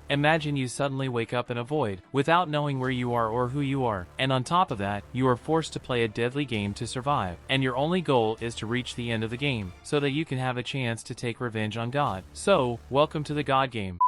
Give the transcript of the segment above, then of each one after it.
Imagine you suddenly wake up in a void, without knowing where you are or who you are, and on top of that, you are forced to play a deadly game to survive, and your only goal is to reach the end of the game, so that you can have a chance to take revenge on God. So, welcome to the God game.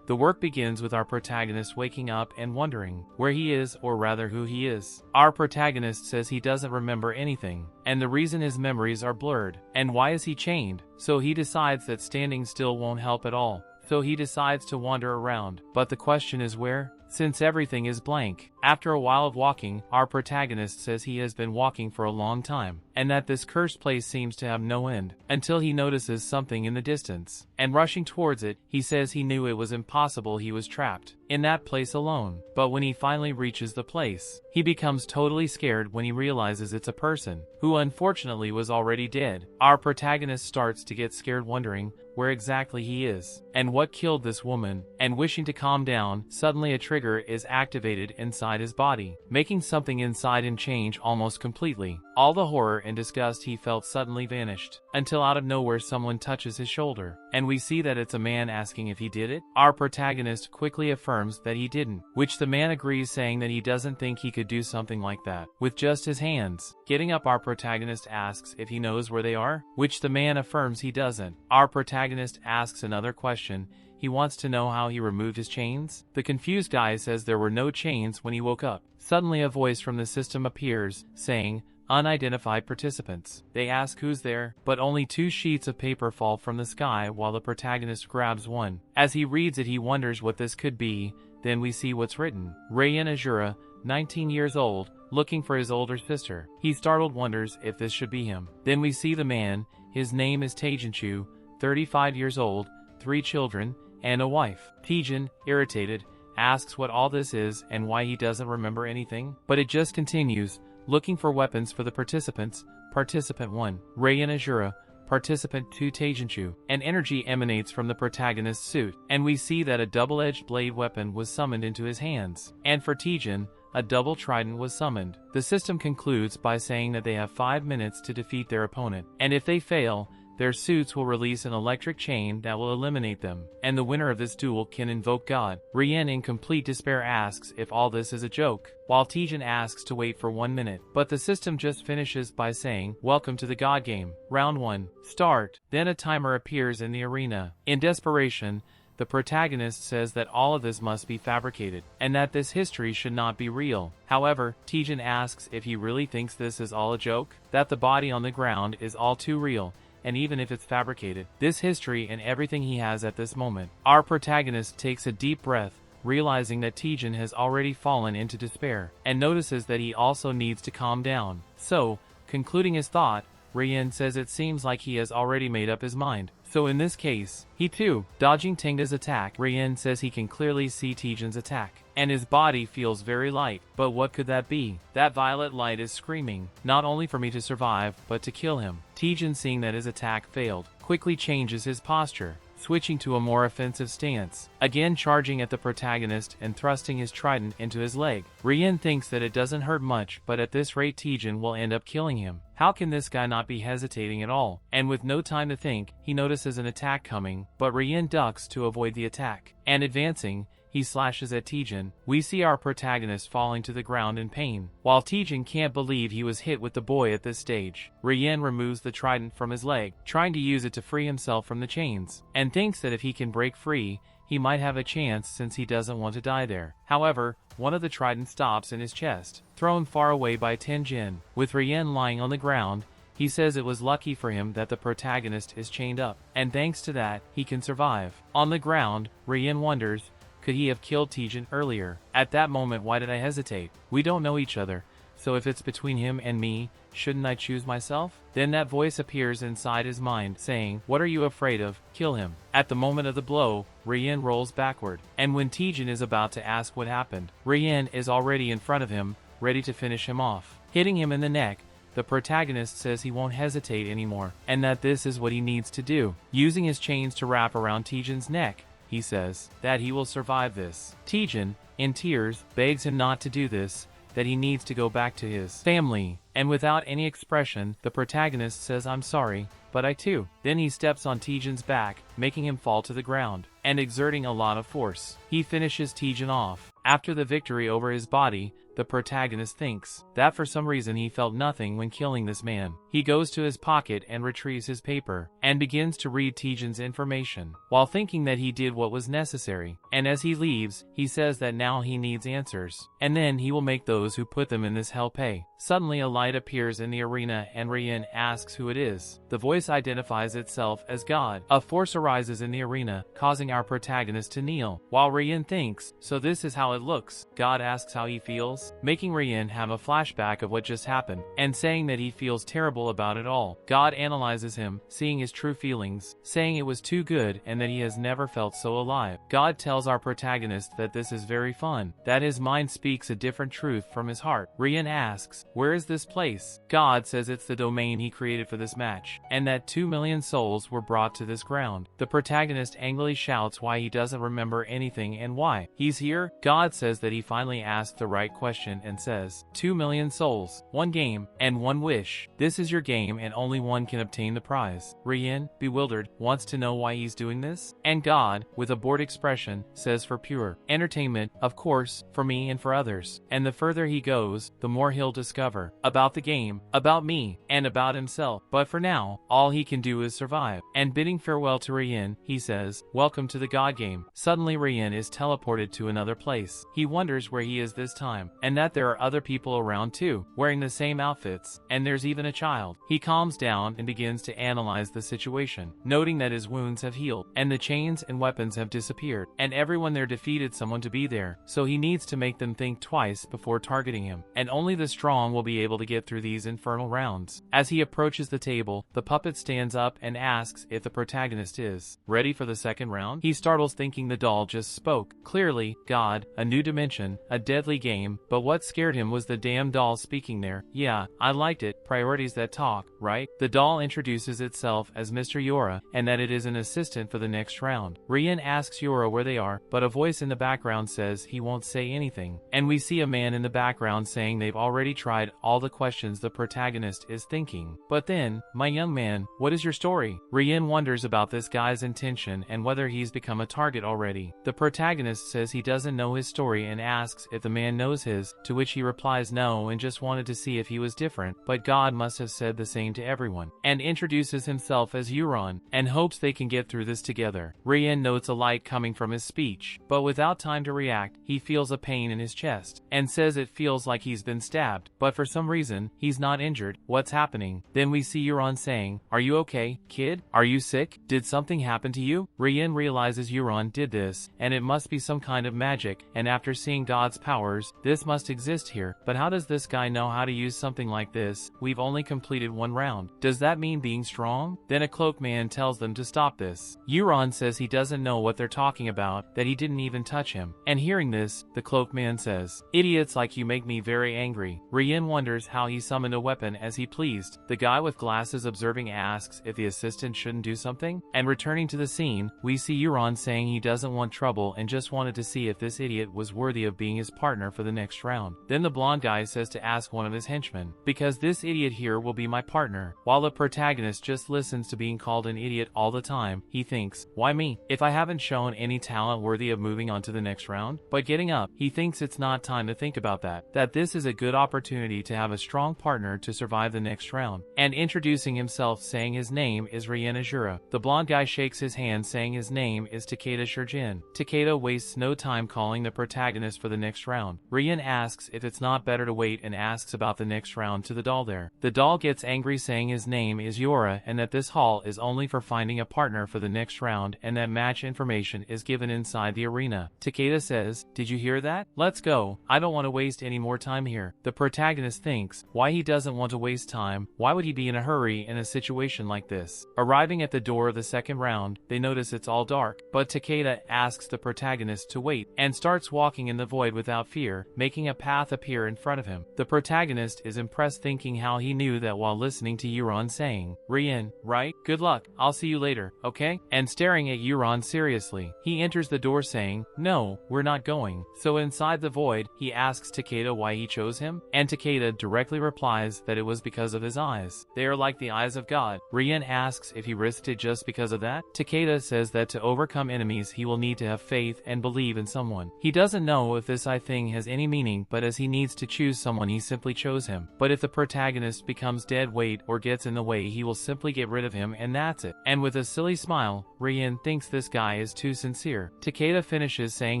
The work begins with our protagonist waking up and wondering where he is, or rather who he is. Our protagonist says he doesn't remember anything, and the reason his memories are blurred. And why is he chained? So he decides that standing still won't help at all. So he decides to wander around. But the question is where? Since everything is blank. After a while of walking, our protagonist says he has been walking for a long time, and that this cursed place seems to have no end, until he notices something in the distance. And rushing towards it, he says he knew it was impossible he was trapped in that place alone. But when he finally reaches the place, he becomes totally scared when he realizes it's a person, who unfortunately was already dead. Our protagonist starts to get scared, wondering where exactly he is, and what killed this woman, and wishing to calm down, suddenly a trigger is activated inside his body, making something inside him change almost completely. All the horror and disgust he felt suddenly vanished, until out of nowhere someone touches his shoulder, and we see that it's a man asking if he did it. Our protagonist quickly affirms that he didn't, which the man agrees, saying that he doesn't think he could do something like that with just his hands. Getting up, our protagonist asks if he knows where they are, which the man affirms he doesn't. Our protagonist asks another question. He wants to know how he removed his chains. The confused guy says there were no chains when he woke up. Suddenly a voice from the system appears, saying, "Unidentified participants." They ask who's there, but only 2 sheets of paper fall from the sky while the protagonist grabs one. As he reads it, he wonders what this could be. Then we see what's written. Rayen Ajura, 19 years old, looking for his older sister. He startled wonders if this should be him. Then we see the man. His name is Taejin, 35 years old, 3 children, and a wife. Taejin, irritated, asks what all this is and why he doesn't remember anything, but it just continues. Looking for weapons for the participants. Participant 1, Rayen Ajura. Participant 2, Taejin. An energy emanates from the protagonist's suit, and we see that a double-edged blade weapon was summoned into his hands. And for Taejin, a double trident was summoned. The system concludes by saying that they have 5 minutes to defeat their opponent, and if they fail, their suits will release an electric chain that will eliminate them, and the winner of this duel can invoke God. Rayen, in complete despair, asks if all this is a joke, while Taejin asks to wait for 1 minute. But the system just finishes by saying, "Welcome to the God game. Round 1, start." Then a timer appears in the arena. In desperation, the protagonist says that all of this must be fabricated, and that this history should not be real. However, Taejin asks if he really thinks this is all a joke, that the body on the ground is all too real, and even if it's fabricated, this history and everything he has at this moment. Our protagonist takes a deep breath, realizing that Taejin has already fallen into despair, and notices that he also needs to calm down. So, concluding his thought, Rayen says it seems like he has already made up his mind. So in this case, he too, dodging Tenga's attack. Rayen says he can clearly see Taejin's attack, and his body feels very light. But what could that be? That violet light is screaming, not only for me to survive, but to kill him. Taejin, seeing that his attack failed, quickly changes his posture, switching to a more offensive stance, again charging at the protagonist and thrusting his trident into his leg. Rayen thinks that it doesn't hurt much, but at this rate Taejin will end up killing him. How can this guy not be hesitating at all? And with no time to think, he notices an attack coming, but Rayen ducks to avoid the attack, and advancing, he slashes at Taejin. We see our protagonist falling to the ground in pain, while Taejin can't believe he was hit with the boy at this stage. Rayen removes the trident from his leg, trying to use it to free himself from the chains, and thinks that if he can break free, he might have a chance since he doesn't want to die there. However, one of the tridents stops in his chest, thrown far away by Taejin. With Rayen lying on the ground, he says it was lucky for him that the protagonist is chained up, and thanks to that, he can survive. On the ground, Rayen wonders, could he have killed Taejin earlier? At that moment, why did I hesitate? We don't know each other, so if it's between him and me, shouldn't I choose myself? Then that voice appears inside his mind, saying, "What are you afraid of? Kill him." At the moment of the blow, Rayen rolls backward, and when Taejin is about to ask what happened, Rayen is already in front of him, ready to finish him off. Hitting him in the neck, the protagonist says he won't hesitate anymore, and that this is what he needs to do. Using his chains to wrap around Taejin's neck, he says that he will survive this. Taejin, in tears, begs him not to do this, that he needs to go back to his family, and without any expression, the protagonist says, "I'm sorry," but I too. Then he steps on Tejan's back, making him fall to the ground, and exerting a lot of force. He finishes Tejan off. After the victory over his body, the protagonist thinks that for some reason he felt nothing when killing this man. He goes to his pocket and retrieves his paper, and begins to read Tejan's information, while thinking that he did what was necessary. And as he leaves, he says that now he needs answers, and then he will make those who put them in this hell pay. Suddenly a light appears in the arena and Rian asks who it is. The voice identifies itself as God. A force arises in the arena, causing our protagonist to kneel, while Rian thinks, so this is how it looks. God asks how he feels, making Rian have a flashback of what just happened, and saying that he feels terrible about it all. God analyzes him, seeing his true feelings, saying it was too good and that he has never felt so alive. God tells our protagonist that this is very fun, that his mind speaks a different truth from his heart. Rian asks, where is this place? God says it's the domain he created for this match, and that 2 million souls were brought to this ground. The protagonist angrily shouts why he doesn't remember anything and why he's here. God says that he finally asked the right question and says, 2 million souls, 1 game, and 1 wish. This is your game and only one can obtain the prize. Rian, bewildered, wants to know why he's doing this, and God, with a bored expression, says for pure entertainment, of course, for me and for others. And the further he goes, the more he'll discover about the game, about me, and about himself. But for now, all he can do is survive. And bidding farewell to Rian, he says, welcome to the God game. Suddenly Rian is teleported to another place. He wonders where he is this time, and that there are other people around too, wearing the same outfits, and there's even a child. He calms down and begins to analyze the situation, noting that his wounds have healed, and the chains and weapons have disappeared, and everyone there defeated someone to be there, so he needs to make them think twice before targeting him, and only the strong will be able to get through these infernal rounds. As he approaches the table, the puppet stands up and asks if the protagonist is ready for the second round. He startles thinking the doll just spoke. Clearly, God, a new dimension, a deadly game, but what scared him was the damn doll speaking there. Yeah, I liked it, priorities that talk, right? The doll introduces itself as Mr. Yora, and that it is an assistant for the next round. Rian asks Yora where they are, but a voice in the background says he won't say anything, and we see a man in the background saying they've already tried all the questions the protagonist is thinking. But then, my young man, what is your story? Rian wonders about this guy's intention and whether he's become a target already. The protagonist says he doesn't know his story and asks if the man knows his, to which he replies no and just wanted to see if he was different, but God must have said the same to everyone, and introduces himself as Euron, and hopes they can get through this together. Rian notes a light coming from his speech, but without time to react, he feels a pain in his chest, and says it feels like he's been stabbed, but for some reason, he's not injured. What's happening? Then we see Euron saying, are you okay, kid? Are you sick? Did something happen to you? Rian realizes Euron did this, and it must be some kind of magic, and after seeing God's powers, this must exist here, but how does this guy know how to use something like this? We've only completed 1 round. Does that mean being strong? Then a cloak man tells them to stop this. Euron says he doesn't know what they're talking about, that he didn't even touch him, and hearing this, the cloak man says, idiots like you make me very angry. Rian wonders how he summoned a weapon as he pleased. The guy with glasses observing asks if the assistant shouldn't do something, and returning to the scene, we see Euron saying he doesn't want trouble and just wanted to see if this idiot was worthy of being his partner for the next round. Then the blonde guy says to ask one of his henchmen, because this idiot here will be my partner. While the protagonist just listens to being called an idiot all the time, he thinks, why me? If I haven't shown any talent worthy of moving on to the next round? But getting up, he thinks it's not time to think about that this is a good opportunity to have a strong partner to survive the next round, and introducing himself saying his name is Rian Azura. The blonde guy shakes his hand saying his name is Takeda Shurjin. Takeda wastes no time calling the protagonist for the next round. Rian asks if it's not better to wait and asks about the next round to the doll there. The doll gets angry saying his name is Yora and that this hall is only for finding a partner for the next round and that match information is given inside the arena. Takeda says, did you hear that? Let's go. I don't want to waste any more time here. The protagonist thinks why he doesn't want to waste time. Why would he be in a hurry in a situation like this? Arriving at the door of the second round, they notice it's all dark, but Takeda asks the protagonist to wait and starts starts walking in the void without fear, making a path appear in front of him. The protagonist is impressed, thinking how he knew that while listening to Euron saying, "Rien, right? Good luck, I'll see you later, okay?" and staring at Euron seriously. He enters the door saying, "No, we're not going." So inside the void, he asks Takeda why he chose him, and Takeda directly replies that it was because of his eyes. They are like the eyes of God. Rien asks if he risked it just because of that. Takeda says that to overcome enemies he will need to have faith and believe in someone. He doesn't know if this "I" thing has any meaning, but as he needs to choose someone he simply chose him. But if the protagonist becomes dead weight or gets in the way, he will simply get rid of him, and that's it. And with a silly smile, Rien thinks this guy is too sincere. Takeda finishes saying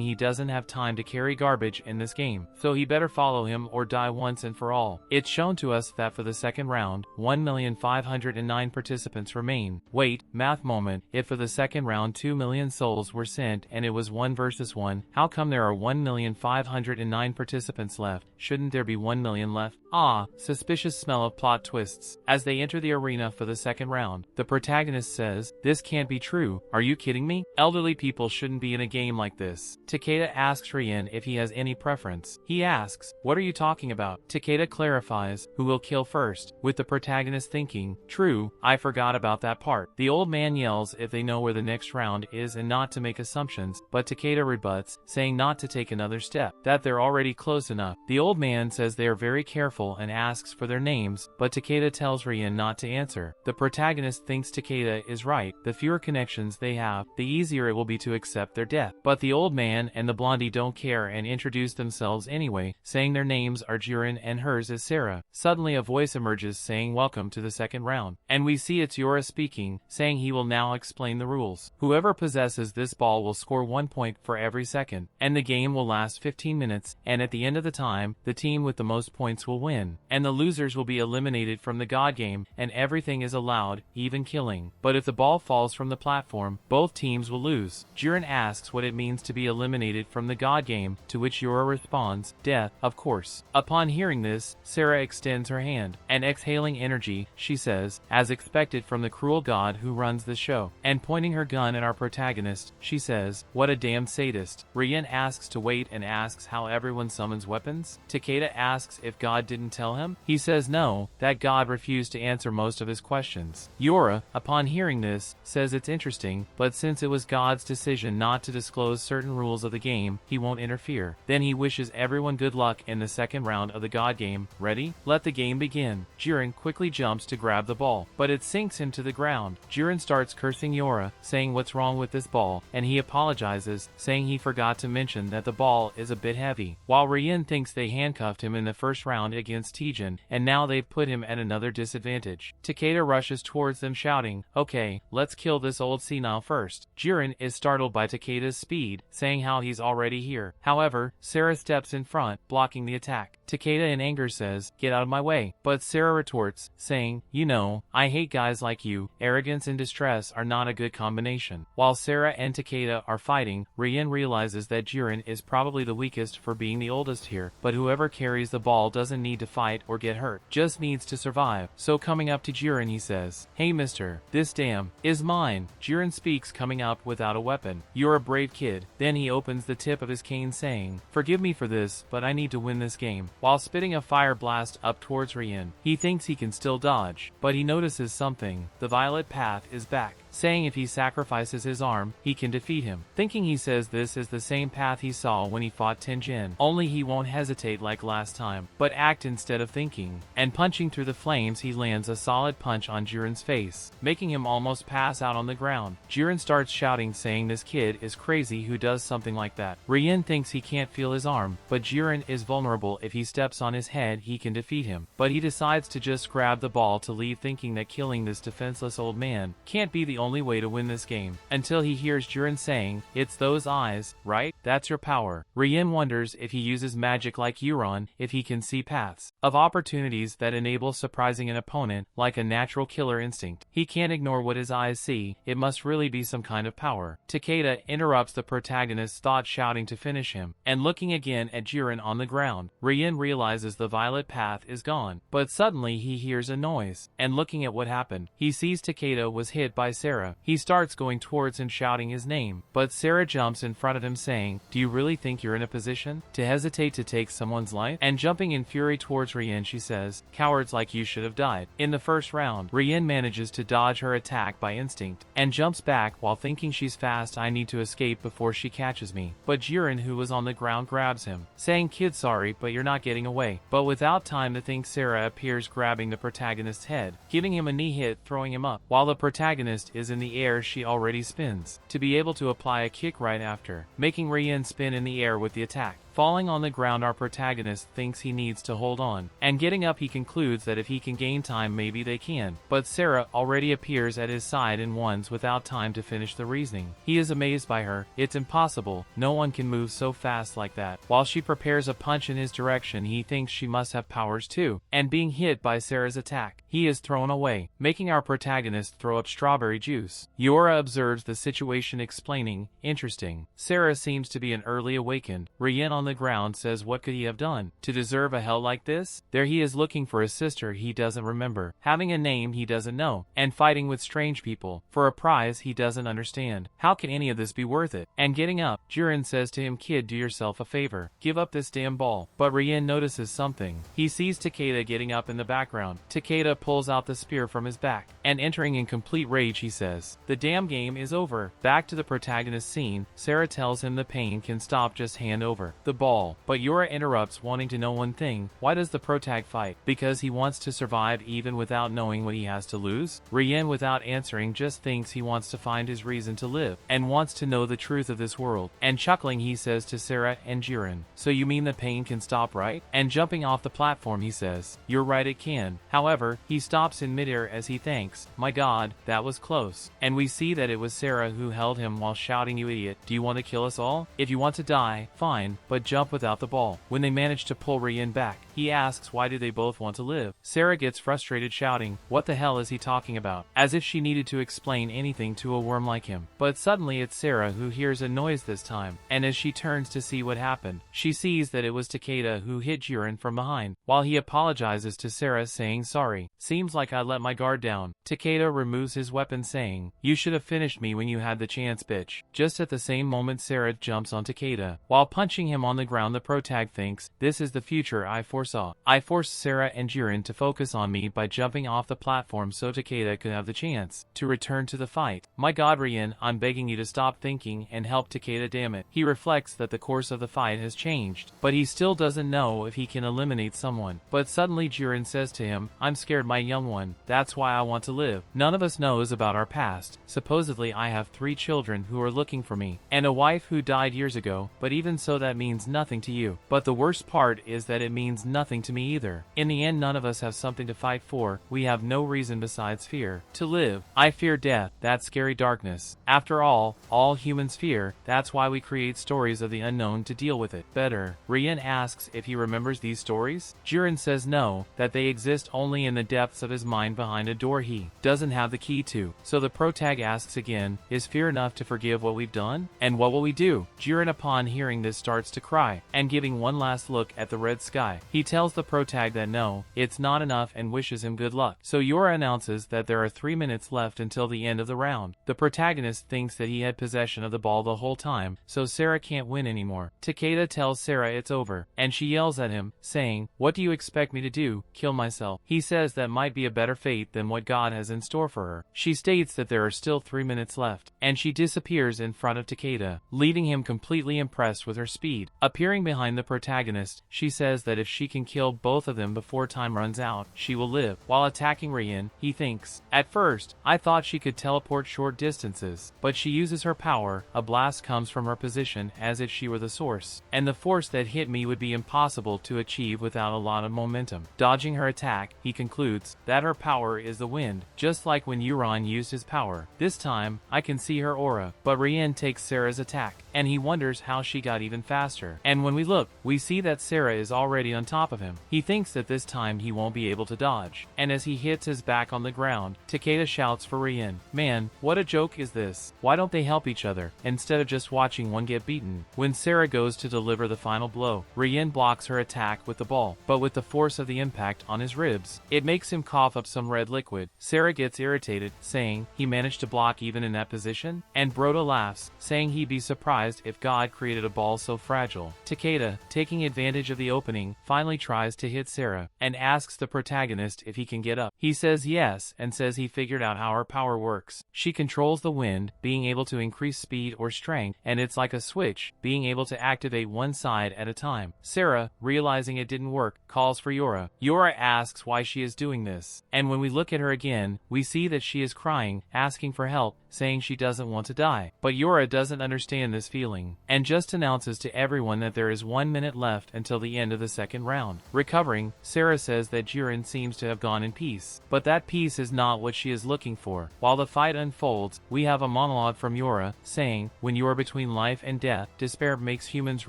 he doesn't have time to carry garbage in this game, so he better follow him or die once and for all. It's shown to us that for the second round, 1,509 participants remain. Wait, math moment, if for the second round 2 million souls were sent and it was 1 versus 1, how come there are 1,509 participants left? Shouldn't there be 1 million left? Ah, suspicious smell of plot twists. As they enter the arena for the second round, the protagonist says, "This can't be true. Are you kidding me? Elderly people shouldn't be in a game like this." Takeda asks Rien if he has any preference. He asks, "What are you talking about?" Takeda clarifies, "Who will kill first?" with the protagonist thinking, "True, I forgot about that part." The old man yells if they know where the next round is and not to make assumptions, but Takeda rebuts, saying not to take another step, that they're already close enough. The old man says they are very careful and asks for their names, but Takeda tells Rien not to answer. The protagonist thinks Takeda is right. The fewer connections they have, the easier it will be to accept their death. But the old man and the blondie don't care and introduce themselves anyway, saying their names are Jiren and hers is Sarah. Suddenly a voice emerges saying welcome to the second round, and we see it's Yora speaking, saying he will now explain the rules. Whoever possesses this ball will score 1 point for every second, and the game will last 15 minutes, and at the end of the time, the team with the most points will win, and the losers will be eliminated from the God game, and everything is allowed, even killing. But if the ball falls from the platform, both teams will lose. Jiren asks what it means to be eliminated from the God game, to which Yora responds, "Death, of course." Upon hearing this, Sarah extends her hand, and exhaling energy, she says, as expected from the cruel god who runs the show, and pointing her gun at our protagonist, she says, "What a damn sadist." Rien asks to wait and asks how everyone summons weapons. Takeda asks if God didn't tell him. He says no, that God refused to answer most of his questions. Yora, upon hearing this, says it's interesting, but since it was God's decision not to disclose certain rules of the game, he won't interfere. Then he wishes everyone good luck in the second round of the God game. Ready? Let the game begin. Jiren quickly jumps to grab the ball, but it sinks him to the ground. Jiren starts cursing Yora, saying what's wrong with this ball, and he apologizes, saying he forgot to mention that the ball is a bit heavy. While Rien thinks they handcuffed him in the first round against Tijin, and now they've put him at another disadvantage. Takeda rushes towards them shouting, "Okay, let's kill this old senile first." Jiren is startled by Takeda's speed, saying how he's already here. However, Sarah steps in front, blocking the attack. Takeda in anger says, "Get out of my way." But Sarah retorts, saying, "You know, I hate guys like you. Arrogance and distress are not a good combination." While Sarah and Takeda are fighting, Rien realizes that Jiren is probably the weakest for being the oldest here, but whoever carries the ball doesn't need to fight or get hurt, just needs to survive. So coming up to Jiren he says, "Hey mister, this dam is mine." Jiren speaks coming up without a weapon. "You're a brave kid." Then he opens the tip of his cane saying, "Forgive me for this, but I need to win this game." While spitting a fire blast up towards Rien, he thinks he can still dodge, but he notices something. The violet path is back, saying if he sacrifices his arm, he can defeat him. Thinking he says this is the same path he saw when he fought Tenjin, only he won't hesitate like last time, but act instead of thinking. And punching through the flames he lands a solid punch on Jiren's face, making him almost pass out on the ground. Jiren starts shouting saying this kid is crazy who does something like that. Rien thinks he can't feel his arm, but Jiren is vulnerable. If he steps on his head he can defeat him, but he decides to just grab the ball to leave, thinking that killing this defenseless old man can't be the only way to win this game, until he hears Jiren saying, "It's those eyes, right? That's your power." Rien wonders if he uses magic like Euron, if he can see paths of opportunities that enable surprising an opponent, like a natural killer instinct. He can't ignore what his eyes see, it must really be some kind of power. Takeda interrupts the protagonist's thought, shouting to finish him, and looking again at Jiren on the ground. Rien realizes the violet path is gone, but suddenly he hears a noise, and looking at what happened, he sees Takeda was hit by Sarah. He starts going towards him shouting his name, but Sarah jumps in front of him saying, saying, "Do you really think you're in a position to hesitate to take someone's life?" And jumping in fury towards Rian, she says, "Cowards like you should have died." In the first round, Rian manages to dodge her attack by instinct, and jumps back while thinking she's fast. "I need to escape before she catches me." But Jiren, who was on the ground, grabs him, saying, "Kid, sorry, but you're not getting away." But without time to think, Sarah appears, grabbing the protagonist's head, giving him a knee hit, throwing him up. While the protagonist is in the air, she already spins, to be able to apply a kick right after, making Rian spin in the air with the attack. Falling on the ground, our protagonist thinks he needs to hold on, and getting up he concludes that if he can gain time maybe they can. But Sarah already appears at his side and wins without time to finish the reasoning. He is amazed by her. It's impossible. No one can move so fast like that. While she prepares a punch in his direction, he thinks she must have powers too, and being hit by Sarah's attack, he is thrown away, making our protagonist throw up strawberry juice. Yora observes the situation, explaining, "Interesting. Sarah seems to be an early awakened." Rian on the ground says, "What could he have done to deserve a hell like this?" There he is looking for his sister he doesn't remember, having a name he doesn't know, and fighting with strange people for a prize he doesn't understand. How can any of this be worth it? And getting up, Jiren says to him, "Kid, do yourself a favor. Give up this damn ball." But Rian notices something. He sees Takeda getting up in the background. Takeda pulls out the spear from his back, and entering in complete rage, he says, "The damn game is over." Back to the protagonist scene, Sarah tells him the pain can stop, just hand over the ball. But Yora interrupts, wanting to know one thing: why does the protag fight? Because he wants to survive even without knowing what he has to lose? Rian, without answering, just thinks he wants to find his reason to live, and wants to know the truth of this world. And chuckling, he says to Sarah and Jiren, "So you mean the pain can stop, right?" And jumping off the platform, he says, "You're right, it can." However, he stops in midair as he thinks, "My God, that was close." And we see that it was Sarah who held him while shouting, "You idiot, do you want to kill us all? If you want to die, fine, but jump without the ball." When they manage to pull Rian back, he asks why do they both want to live. Sarah gets frustrated, shouting, "What the hell is he talking about?" As if she needed to explain anything to a worm like him. But suddenly it's Sarah who hears a noise this time, and as she turns to see what happened, she sees that it was Takeda who hit Jiren from behind. While he apologizes to Sarah, saying, "Sorry, seems like I let my guard down," Takeda removes his weapon, saying, "You should have finished me when you had the chance, bitch." Just at the same moment, Sarah jumps on Takeda. While punching him on the ground, the protag thinks, "This is the future I foresaw. I forced Sarah and Jiren to focus on me by jumping off the platform so Takeda could have the chance to return to the fight. My God, Rian, I'm begging you to stop thinking and help Takeda, damn it." He reflects that the course of the fight has changed, but he still doesn't know if he can eliminate someone. But suddenly Jiren says to him, "I'm scared, my young one. That's why I want to live. None of us knows about our past. Supposedly I have 3 children who are looking for me, and a wife who died years ago, but even so that means nothing to you. But the worst part is that it means nothing to me either. In the end, none of us have something to fight for. We have no reason besides fear to live. I fear death, that scary darkness. After all humans fear. That's why we create stories of the unknown to deal with it better." Rian asks if he remembers these stories. Jiren says no, that they exist only in the depths of his mind behind a door he doesn't have the key to. So the protag asks again, "Is fear enough to forgive what we've done? And what will we do?" Jiren, upon hearing this, starts to cry, and giving one last look at the red sky, he tells the protag that no, it's not enough, and wishes him good luck. So Yora announces that there are 3 minutes left until the end of the round. The protagonist thinks that he had possession of the ball the whole time, so Sarah can't win anymore. Takeda tells Sarah it's over, and she yells at him, saying, "What do you expect me to do? Kill myself?" He says that might be a better fate than what God has in store for her. She states that there are still 3 minutes left, and she disappears in front of Takeda, leaving him completely impressed with her speed. Appearing behind the protagonist, she says that if she can kill both of them before time runs out, she will live. While attacking Rian, he thinks, "At first, I thought she could teleport short distances, but she uses her power. A blast comes from her position as if she were the source, and the force that hit me would be impossible to achieve without a lot of momentum." Dodging her attack, he concludes that her power is the wind, just like when Euron used his power. This time, I can see her aura. But Rian takes Sarah's attack, and he wonders how she got even faster. And when we look, we see that Sarah is already on top of him. He thinks that this time he won't be able to dodge, and as he hits his back on the ground, Takeda shouts for Rian, "Man, what a joke is this? Why don't they help each other, instead of just watching one get beaten?" When Sarah goes to deliver the final blow, Rian blocks her attack with the ball, but with the force of the impact on his ribs, it makes him cough up some red liquid. Sarah gets irritated, saying, "He managed to block even in that position?" And Broda laughs, saying he'd be surprised surprised if God created a ball so fragile. Takeda, taking advantage of the opening, finally tries to hit Sarah, and asks the protagonist if he can get up. He says yes, and says he figured out how her power works. She controls the wind, being able to increase speed or strength, and it's like a switch, being able to activate one side at a time. Sarah, realizing it didn't work, calls for Yora. Yora asks why she is doing this, and when we look at her again, we see that she is crying, asking for help, saying she doesn't want to die. But Yora doesn't understand this feeling, and just announces to everyone that there is 1 minute left until the end of the second round. Recovering, Sarah says that Jiren seems to have gone in peace, but that peace is not what she is looking for. While the fight unfolds, we have a monologue from Yora, saying, when you are between life and death, despair makes humans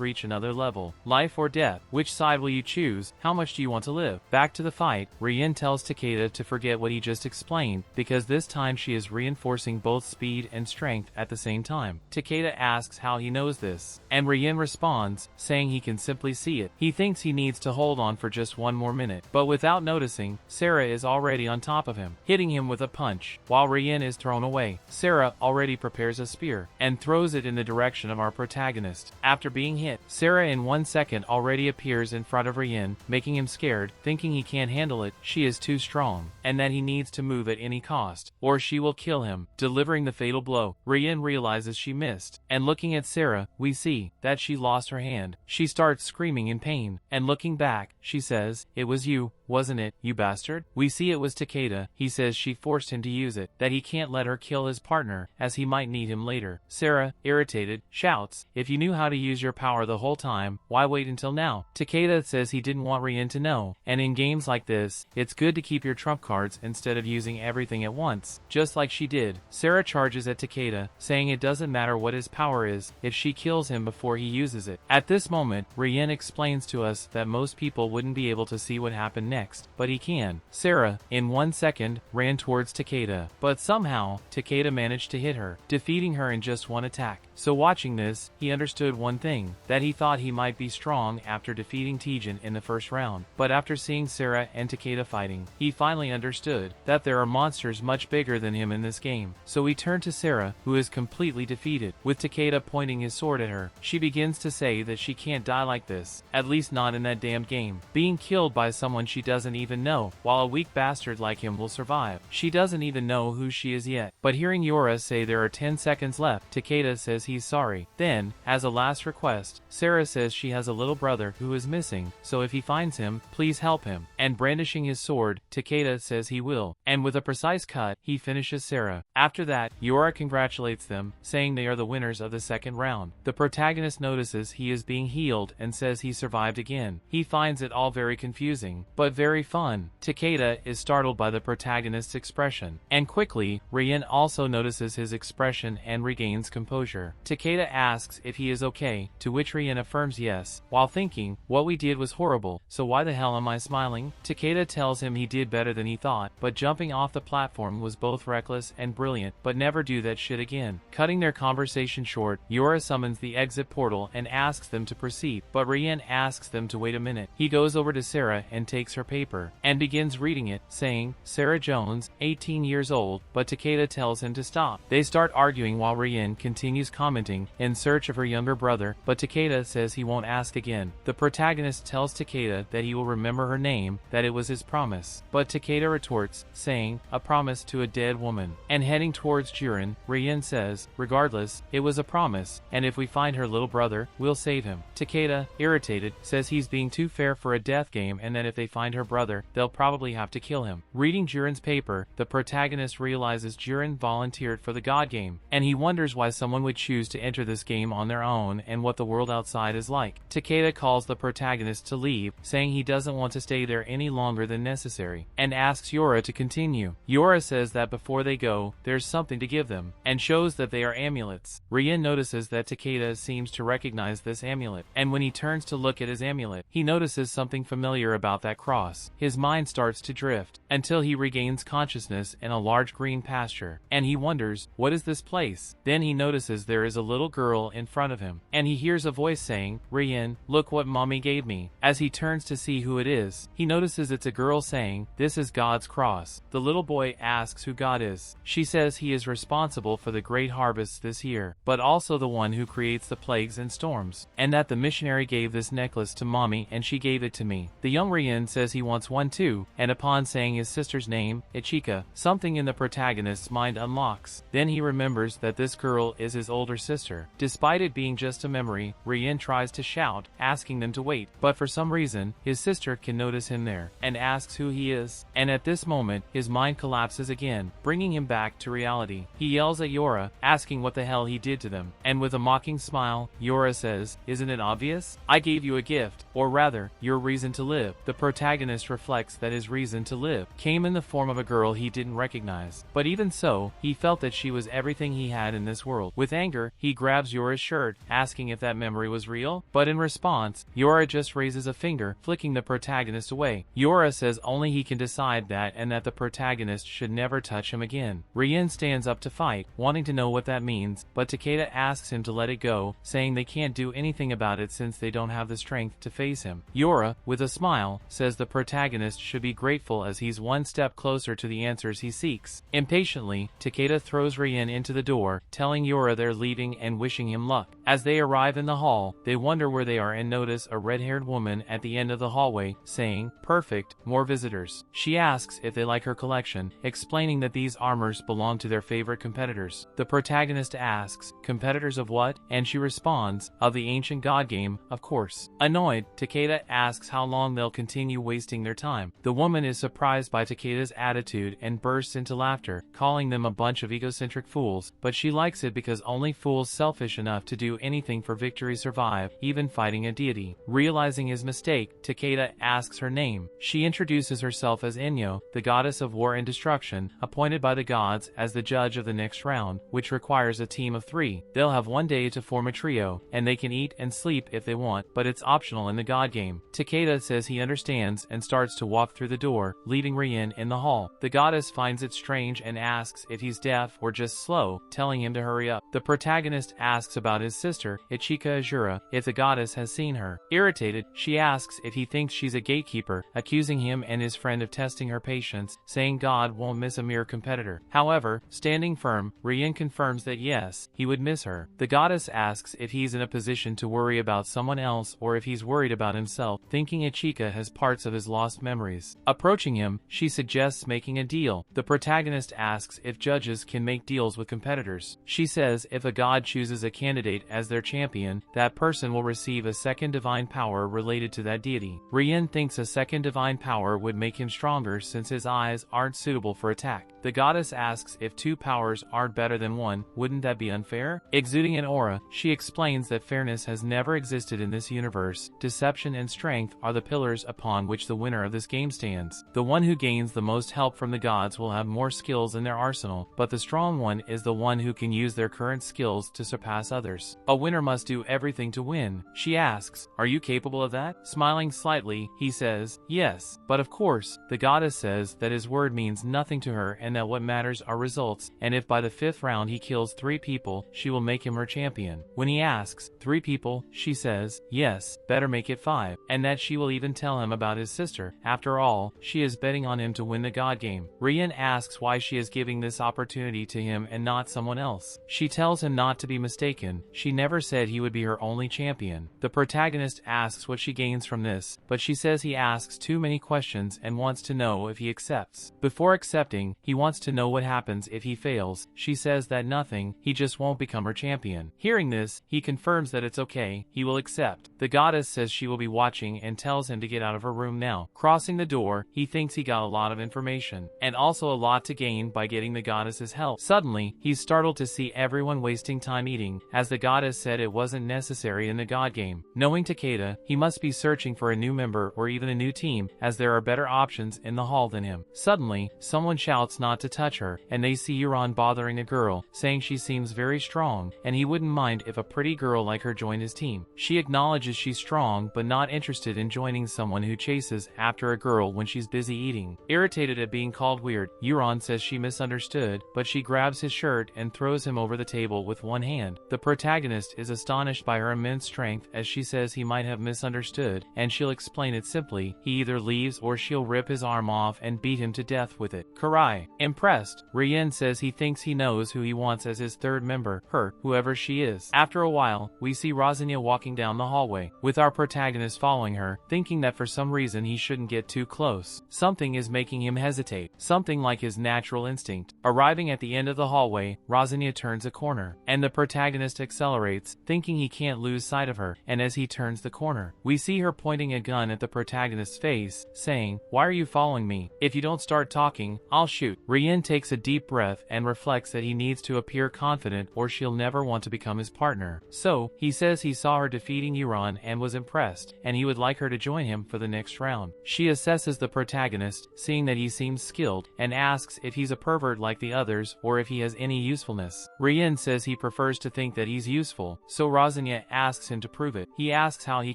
reach another level. Life or death, which side will you choose? How much do you want to live? Back to the fight, Rien tells Takeda to forget what he just explained, because this time she is reinforcing both speed and strength at the same time. Takeda asks how he knows this, and Rien responds, saying he can simply see it. He thinks he needs to hold on for just 1 more minute, but without noticing, Sarah is already on top of him, hitting him with a punch. While Rien is thrown away, Sarah already prepares a spear, and throws it in the direction of our protagonist. After being hit, Sarah in 1 second already appears in front of Rien, making him scared, thinking he can't handle it, she is too strong, and that he needs to move at any cost, or she will kill him. Delivering the fatal blow, Rien realizes she missed, and looking at Sarah, we see that she lost her hand. She starts screaming in pain, and looking back, she says, "It was you, wasn't it, you bastard?" We see it was Takeda. He says she forced him to use it, that he can't let her kill his partner, as he might need him later. Sarah, irritated, shouts, "If you knew how to use your power the whole time, why wait until now?" Takeda says he didn't want Rien to know, and in games like this, it's good to keep your trump cards instead of using everything at once, just like she did. Sarah charges at Takeda, saying it doesn't matter what his power is, if she kills him before he uses it. At this moment, Rien explains to us that most people wouldn't be able to see what happened next, but he can. Sarah, in 1 second, ran towards Takeda, but somehow, Takeda managed to hit her, defeating her in just 1 attack. So watching this, he understood one thing, that he thought he might be strong after defeating Teijin in the first round, but after seeing Sarah and Takeda fighting, he finally understood that there are monsters much bigger than him in this game. So he turned to Sarah, who is completely defeated. With Takeda pointing his sword at her, she begins to say that she can't die like this, at least not in that damned game, being killed by someone she doesn't even know, while a weak bastard like him will survive. She doesn't even know who she is yet. But hearing Yora say there are 10 seconds left, Takeda says he's sorry. Then, as a last request, Sarah says she has a little brother who is missing, so if he finds him, please help him. And brandishing his sword, Takeda says he will. And with a precise cut, he finishes Sarah. After that, Yora congratulates them, saying they are the winners of the second round. The protagonist notices he is being healed and says he survived again. He finds it all very confusing, but very fun. Takeda is startled by the protagonist's expression, and quickly, Rien also notices his expression and regains composure. Takeda asks if he is okay, to which Rien affirms yes, while thinking, what we did was horrible, so why the hell am I smiling? Takeda tells him he did better than he thought, but jumping off the platform was both reckless and brilliant, but never do that shit again. Cutting their conversation short, Yora summons the exit portal and asks them to proceed, but Rien asks them to wait a minute. He goes over to Sarah and takes her paper, and begins reading it, saying, Sarah Jones, 18 years old, but Takeda tells him to stop. They start arguing while Rien continues commenting, in search of her younger brother, but Takeda says he won't ask again. The protagonist tells Takeda that he will remember her name, that it was his promise, but Takeda retorts, saying, a promise to a dead woman. And heading towards Jiren, Rien says, regardless, it was a promise, and if we find her little brother, we'll save him. Takeda, irritated, says he's being too fair for a death game and that if they find her brother, they'll probably have to kill him. Reading Jiren's paper, the protagonist realizes Jiren volunteered for the god game, and he wonders why someone would choose to enter this game on their own and what the world outside is like. Takeda calls the protagonist to leave, saying he doesn't want to stay there any longer than necessary, and asks Yora to continue. Yora says that before they go, there's something to give them, and shows that they are amulets. Rien notices that Takeda seems to recognize this amulet, and when he turns to look at his amulet, he notices something familiar about that cross. His mind starts to drift, until he regains consciousness in a large green pasture, and he wonders, what is this place? Then he notices there there is a little girl in front of him, and he hears a voice saying, "Rian, look what mommy gave me." As he turns to see who it is, he notices it's a girl saying, "This is God's cross." The little boy asks who God is. She says he is responsible for the great harvests this year, but also the one who creates the plagues and storms, and that the missionary gave this necklace to mommy and she gave it to me. The young Rian says he wants one too, and upon saying his sister's name, Ichika, something in the protagonist's mind unlocks. Then he remembers that this girl is his older sister. Despite it being just a memory, Rian tries to shout, asking them to wait, but for some reason, his sister can notice him there, and asks who he is, and at this moment, his mind collapses again, bringing him back to reality. He yells at Yora, asking what the hell he did to them, and with a mocking smile, Yora says, "Isn't it obvious? I gave you a gift, or rather, your reason to live." The protagonist reflects that his reason to live came in the form of a girl he didn't recognize, but even so, he felt that she was everything he had in this world. With anger, he grabs Yora's shirt, asking if that memory was real, but in response, Yora just raises a finger, flicking the protagonist away. Yora says only he can decide that and that the protagonist should never touch him again. Rian stands up to fight, wanting to know what that means, but Takeda asks him to let it go, saying they can't do anything about it since they don't have the strength to face him. Yora, with a smile, says the protagonist should be grateful as he's one step closer to the answers he seeks. Impatiently, Takeda throws Rian into the door, telling Yora they're leaving and wishing him luck. As they arrive in the hall, they wonder where they are and notice a red-haired woman at the end of the hallway, saying, "Perfect, more visitors." She asks if they like her collection, explaining that these armors belong to their favorite competitors. The protagonist asks, "Competitors of what?" And she responds, "Of the ancient god game, of course." Annoyed, Takeda asks how long they'll continue wasting their time. The woman is surprised by Takeda's attitude and bursts into laughter, calling them a bunch of egocentric fools, but she likes it because only fools selfish enough to do anything for victory survive, even fighting a deity. Realizing his mistake, Takeda asks her name. She introduces herself as Enyo, the goddess of war and destruction, appointed by the gods as the judge of the next round, which requires a team of 3. They'll have one day to form a trio, and they can eat and sleep if they want, but it's optional in the god game. Takeda says he understands and starts to walk through the door, leaving Rian in the hall. The goddess finds it strange and asks if he's deaf or just slow, telling him to hurry up. The protagonist asks about his sister, Ichika Azura, if the goddess has seen her. Irritated, she asks if he thinks she's a gatekeeper, accusing him and his friend of testing her patience, saying God won't miss a mere competitor. However, standing firm, Rian confirms that yes, he would miss her. The goddess asks if he's in a position to worry about someone else or if he's worried about himself, thinking Ichika has parts of his lost memories. Approaching him, she suggests making a deal. The protagonist asks if judges can make deals with competitors. She says if a god chooses a candidate as their champion, that person will receive a second divine power related to that deity. Rian thinks a second divine power would make him stronger since his eyes aren't suitable for attack. The goddess asks if 2 powers aren't better than 1, wouldn't that be unfair? Exuding an aura, she explains that fairness has never existed in this universe. Deception and strength are the pillars upon which the winner of this game stands. The one who gains the most help from the gods will have more skills in their arsenal, but the strong one is the one who can use their current skills to surpass others. A winner must do everything to win. She asks, "Are you capable of that?" Smiling slightly, he says, "Yes." But of course, the goddess says that his word means nothing to her and that what matters are results, and if by the 5th round he kills 3 people, she will make him her champion. When he asks, 3 people, she says, yes, better make it 5, and that she will even tell him about his sister. After all, she is betting on him to win the god game. Rian asks why she is giving this opportunity to him and not someone else. She tells him not to be mistaken, she never said he would be her only champion. The protagonist asks what she gains from this, but she says he asks too many questions and wants to know if he accepts. Before accepting, he wants to know what happens if he fails. She says that nothing, he just won't become her champion. Hearing this, he confirms that it's okay, he will accept. The goddess says she will be watching and tells him to get out of her room now. Crossing the door, he thinks he got a lot of information, and also a lot to gain by getting the goddess's help. Suddenly, he's startled to see everyone wasting time eating, as the goddess said it wasn't necessary in the god game. Knowing Takeda, he must be searching for a new member or even a new team, as there are better options in the hall than him. Suddenly, someone shouts not to touch her, and they see Euron bothering a girl, saying she seems very strong, and he wouldn't mind if a pretty girl like her joined his team. She acknowledges she's strong but not interested in joining someone who chases after a girl when she's busy eating. Irritated at being called weird, Euron says she misunderstood, but she grabs his shirt and throws him over the table with one hand. The protagonist is astonished by her immense strength as she says he might have misunderstood, and she'll explain it simply. He either leaves or she'll rip his arm off and beat him to death with it. Karai. Impressed, Rien says he thinks he knows who he wants as his third member, her, whoever she is. After a while, we see Rosanya walking down the hallway, with our protagonist following her, thinking that for some reason he shouldn't get too close. Something is making him hesitate, something like his natural instinct. Arriving at the end of the hallway, Rosanya turns a corner, and the protagonist accelerates, thinking he can't lose sight of her, and as he turns the corner, we see her pointing a gun at the protagonist's face, saying, "Why are you following me? If you don't start talking, I'll shoot." Rien takes a deep breath and reflects that he needs to appear confident or she'll never want to become his partner. So, he says he saw her defeating Euron and was impressed, and he would like her to join him for the next round. She assesses the protagonist, seeing that he seems skilled, and asks if he's a pervert like the others or if he has any usefulness. Rien says he prefers to think that he's useful, so Rosanya asks him to prove it. He asks how he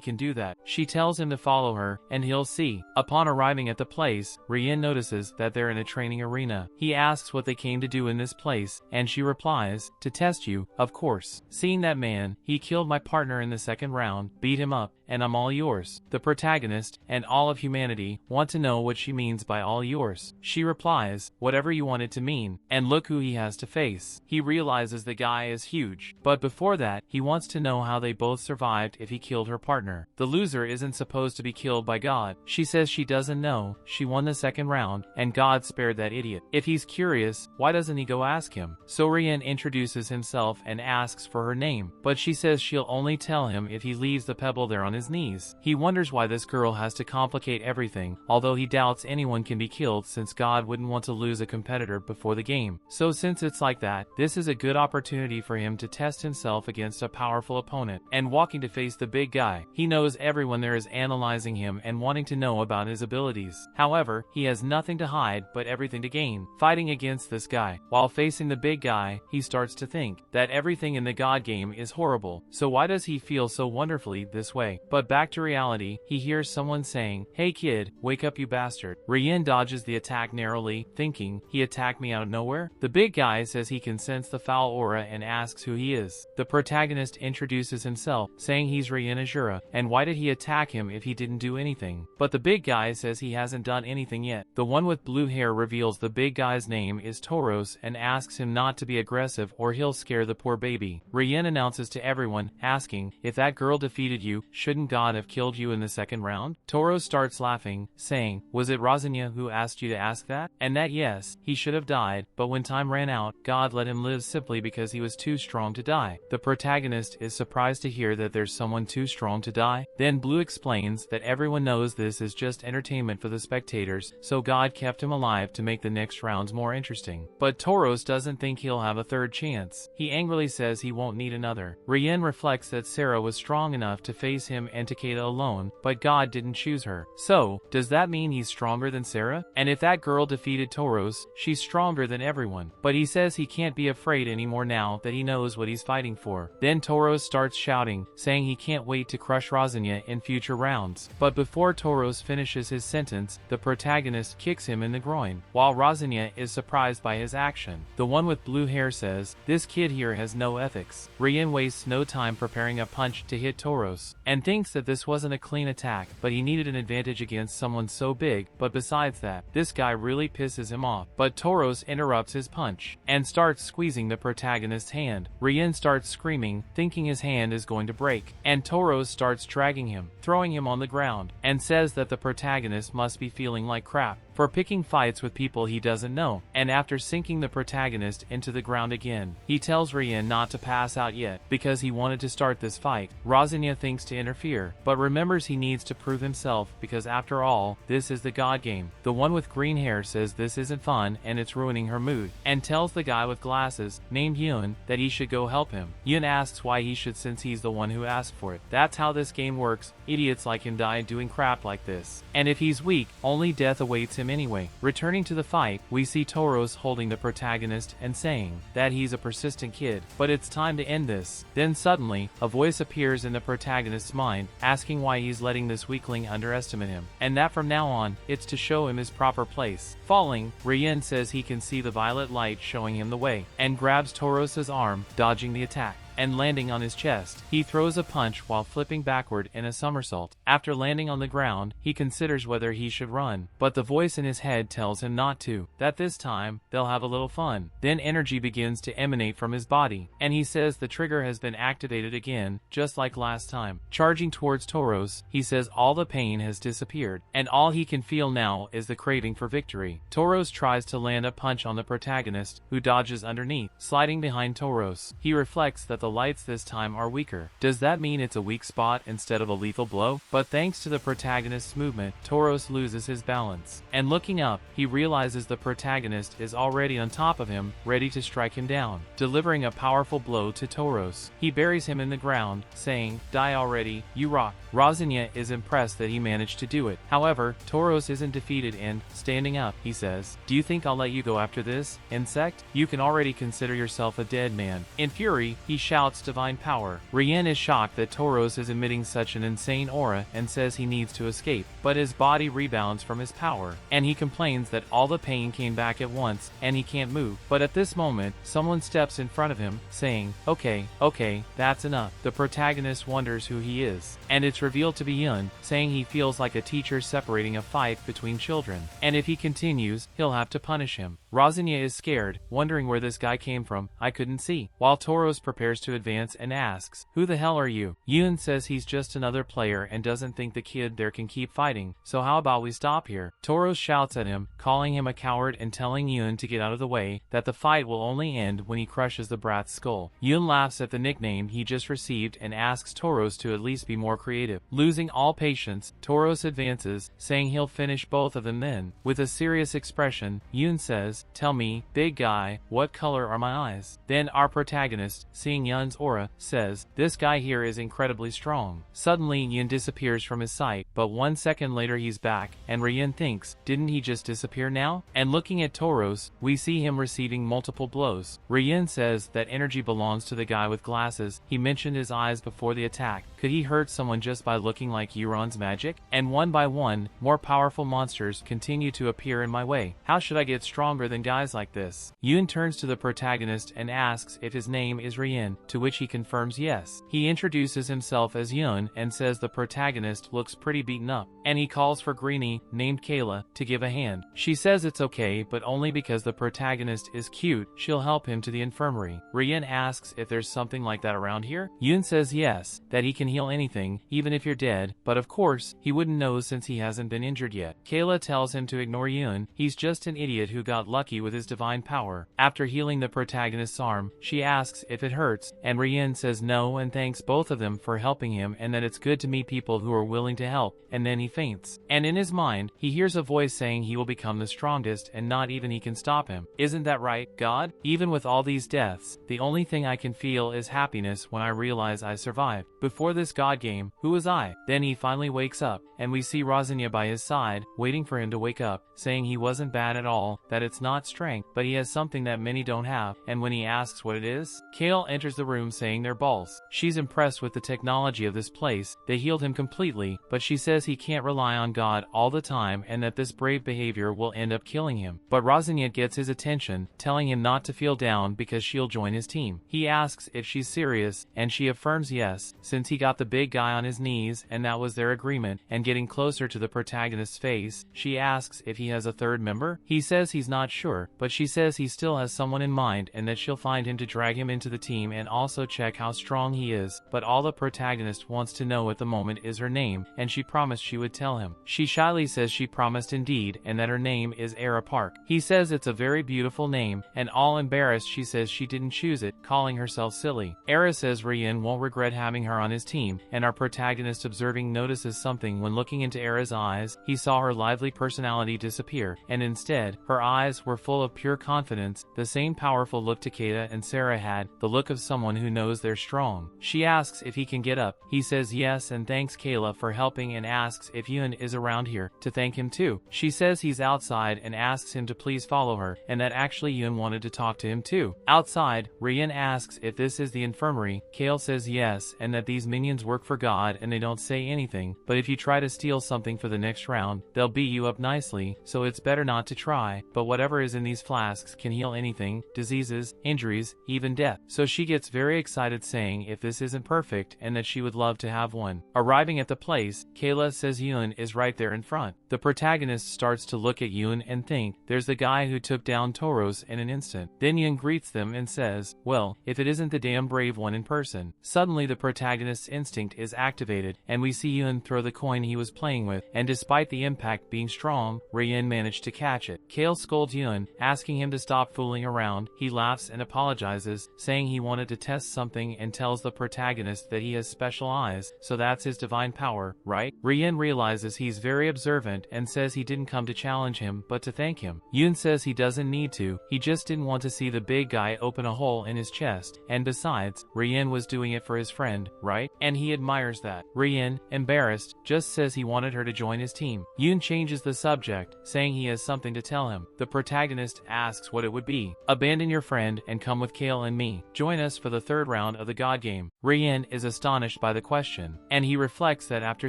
can do that. She tells him to follow her, and he'll see. Upon arriving at the place, Rien notices that they're in a training arena. He asks what they came to do in this place, and she replies, "To test you, of course. Seeing that man, he killed my partner in the second round, beat him up, and I'm all yours." The protagonist, and all of humanity, want to know what she means by all yours. She replies, "Whatever you want it to mean," and look who he has to face. He realizes the guy is huge, but before that, he wants to know how they both survived if he killed her partner. The loser isn't supposed to be killed by God. She says she doesn't know, she won the second round, and God spared that idiot. If he's curious, why doesn't he go ask him? So Rien introduces himself and asks for her name, but she says she'll only tell him if he leaves the pebble there on his knees. He wonders why this girl has to complicate everything, although he doubts anyone can be killed since God wouldn't want to lose a competitor before the game. So since it's like that, this is a good opportunity for him to test himself against a powerful opponent, and walking to face the big guy. He knows everyone there is analyzing him and wanting to know about his abilities. However, he has nothing to hide but everything to gain. Fighting against this guy, while facing the big guy, he starts to think that everything in the God game is horrible, so why does he feel so wonderfully this way? But back to reality, he hears someone saying, "Hey kid, wake up you bastard." Rien dodges the attack narrowly, thinking, he attacked me out of nowhere? The big guy says he can sense the foul aura and asks who he is. The protagonist introduces himself, saying he's Rien Azura, and why did he attack him if he didn't do anything? But the big guy says he hasn't done anything yet. The one with blue hair reveals the big guy's name is Tauros and asks him not to be aggressive or he'll scare the poor baby. Rien announces to everyone, asking, "If that girl defeated you, shouldn't God have killed you in the second round?" Tauros starts laughing, saying, "Was it Rosanya who asked you to ask that? And that yes, he should have died, but when time ran out, God let him live simply because he was too strong to die." The protagonist is surprised to hear that there's someone too strong to die. Then Blue explains that everyone knows this is just entertainment for the spectators, so God kept him alive to make the next rounds more interesting. But Tauros doesn't think he'll have a third chance. He angrily says he won't need another. Rien reflects that Sarah was strong enough to face him and Takeda alone, but God didn't choose her. So, does that mean he's stronger than Sarah? And if that girl defeated Tauros, she's stronger than everyone. But he says he can't be afraid anymore now that he knows what he's fighting for. Then Tauros starts shouting, saying he can't wait to crush Rosanya in future rounds. But before Tauros finishes his sentence, the protagonist kicks him in the groin, while Rosanya is surprised by his action. The one with blue hair says, "This kid here has no ethics." Rien wastes no time preparing a punch to hit Tauros, and thinks that this wasn't a clean attack, but he needed an advantage against someone so big. But besides that, this guy really pisses him off. But Tauros interrupts his punch, and starts squeezing the protagonist's hand. Rien starts screaming, thinking his hand is going to break, and Tauros starts dragging him, throwing him on the ground, and says that the protagonist must be feeling like crap for picking fights with people he doesn't know. And after sinking the protagonist into the ground again, he tells Rien not to pass out yet, because he wanted to start this fight. Rosanya thinks to interfere, but remembers he needs to prove himself because after all, this is the God game. The one with green hair says this isn't fun and it's ruining her mood, and tells the guy with glasses, named Yun, that he should go help him. Yun asks why he should since he's the one who asked for it. That's how this game works, idiots like him die doing crap like this. And if he's weak, only death awaits him him anyway. Returning to the fight, we see Toros holding the protagonist and saying that he's a persistent kid, but it's time to end this. Then suddenly, a voice appears in the protagonist's mind, asking why he's letting this weakling underestimate him, and that from now on, it's to show him his proper place. Falling, Rian says he can see the violet light showing him the way, and grabs Toros's arm, dodging the attack, and landing on his chest. He throws a punch while flipping backward in a somersault. After landing on the ground, he considers whether he should run, but the voice in his head tells him not to, that this time, they'll have a little fun. Then energy begins to emanate from his body, and he says the trigger has been activated again, just like last time. Charging towards Toros, he says all the pain has disappeared, and all he can feel now is the craving for victory. Toros tries to land a punch on the protagonist, who dodges underneath, sliding behind Toros. He reflects that the lights this time are weaker. Does that mean it's a weak spot instead of a lethal blow? But thanks to the protagonist's movement, Toros loses his balance, and looking up, he realizes the protagonist is already on top of him, ready to strike him down. Delivering a powerful blow to Toros, he buries him in the ground, saying, "Die already, you rock." Rosanya is impressed that he managed to do it. However, Toros isn't defeated and, standing up, he says, "Do you think I'll let you go after this, insect? You can already consider yourself a dead man." In fury, he shouts divine power. Rian is shocked that Toros is emitting such an insane aura and says he needs to escape, but his body rebounds from his power, and he complains that all the pain came back at once and he can't move. But at this moment, someone steps in front of him, saying, okay, that's enough." The protagonist wonders who he is, and it's revealed to be Yun, saying he feels like a teacher separating a fight between children, and if he continues, he'll have to punish him. Rosanya is scared, wondering where this guy came from. "I couldn't see," while Toros prepares to advance and asks, "Who the hell are you?" Yun says he's just another player and doesn't think the kid there can keep fighting, so how about we stop here? Toros shouts at him, calling him a coward and telling Yun to get out of the way, that the fight will only end when he crushes the brat's skull. Yun laughs at the nickname he just received and asks Toros to at least be more creative. Losing all patience, Toros advances, saying he'll finish both of them then. With a serious expression, Yun says, "Tell me, big guy, what color are my eyes?" Then our protagonist, seeing Yun's aura, says, "This guy here is incredibly strong." Suddenly Yun disappears from his sight, but 1 second later he's back, and Rian thinks, didn't he just disappear now? And looking at Toros, we see him receiving multiple blows. Rian says that energy belongs to the guy with glasses. He mentioned his eyes before the attack. Could he hurt someone just by looking like Euron's magic? And one by one, more powerful monsters continue to appear in my way. How should I get stronger than guys like this? Yun turns to the protagonist and asks if his name is Rian, to which he confirms yes. He introduces himself as Yun and says the protagonist looks pretty beaten up, and he calls for Greenie, named Kayla, to give a hand. She says it's okay, but only because the protagonist is cute, she'll help him to the infirmary. Rian asks if there's something like that around here. Yun says yes, that he can heal anything, even if you're dead, but of course, he wouldn't know since he hasn't been injured yet. Kayla tells him to ignore Yun, he's just an idiot who got lucky with his divine power. After healing the protagonist's arm, she asks if it hurts, and Rian says no and thanks both of them for helping him and that it's good to meet people who are willing to help, and then he faints. And in his mind, he hears a voice saying he will become the strongest and not even he can stop him. Isn't that right, God? Even with all these deaths, the only thing I can feel is happiness when I realize I survived. Before this God game, who was I? Then he finally wakes up, and we see Rosanya by his side, waiting for him to wake up, saying he wasn't bad at all, that it's not strength, but he has something that many don't have, and when he asks what it is, Kale enters the room saying they're balls. She's impressed with the technology of this place, they healed him completely, but she says he can't rely on God all the time and that this brave behavior will end up killing him. But Rosanya gets his attention, telling him not to feel down because she'll join his team. He asks if she's serious, and she affirms yes, since he got the big guy on his knees and that was their agreement, and getting closer to the protagonist's face, she asks if he has a third member. He says he's not sure, but she says he still has someone in mind and that she'll find him to drag him into the team and also check how strong he is, but all the protagonist wants to know at the moment is her name, and she promised she would tell him. She shyly says she promised indeed and that her name is Era Park. He says it's a very beautiful name, and all embarrassed she says she didn't choose it, calling herself silly. Era says Rian won't regret having her on his team, and our protagonist observing notices something when looking into Era's eyes. He saw her lively personality disappear, and instead, her eyes were full of pure confidence, the same powerful look Takeda and Sarah had, the look of someone who knows they're strong. She asks if he can get up. He says yes and thanks Kayla for helping and asks if Yoon is around here to thank him too. She says he's outside and asks him to please follow her, and that actually Yoon wanted to talk to him too. Outside, Rian asks if this is the infirmary. Kale says yes and that these minions work for God and they don't say anything, but if you try to steal something for the next round, they'll beat you up nicely, so it's better not to try, but whatever is in these flasks can heal anything, diseases, injuries, even death. So she gets very excited saying if this isn't perfect and that she would love to have one. Arriving at the place, Kayla says Yoon is right there in front. The protagonist starts to look at Yoon and think, there's the guy who took down Toros in an instant. Then Yoon greets them and says, well, if it isn't the damn brave one in person. Suddenly the protagonist's instinct is activated, and we see Yoon throw the coin he was playing with, and despite the impact being strong, Rian managed to catch it. Kale scolds Yoon, asking him to stop fooling around. He laughs and apologizes, saying he wanted to test something and tells the protagonist that he has special eyes, so that's his divine power, right? Rian realizes he's very observant and says he didn't come to challenge him, but to thank him. Yoon says he doesn't need to, he just didn't want to see the big guy open a hole in his chest, and besides, Rian was doing it for his friend, right? And he admires that. Rian, embarrassed, just says he wanted her to join his team. Yoon changes the subject, saying he has something to tell him. The protagonist asks what it would be. Abandon your friend and come with Kale and me. Join us for the third round of the God game. Rian is astonished by the question, and he reflects that after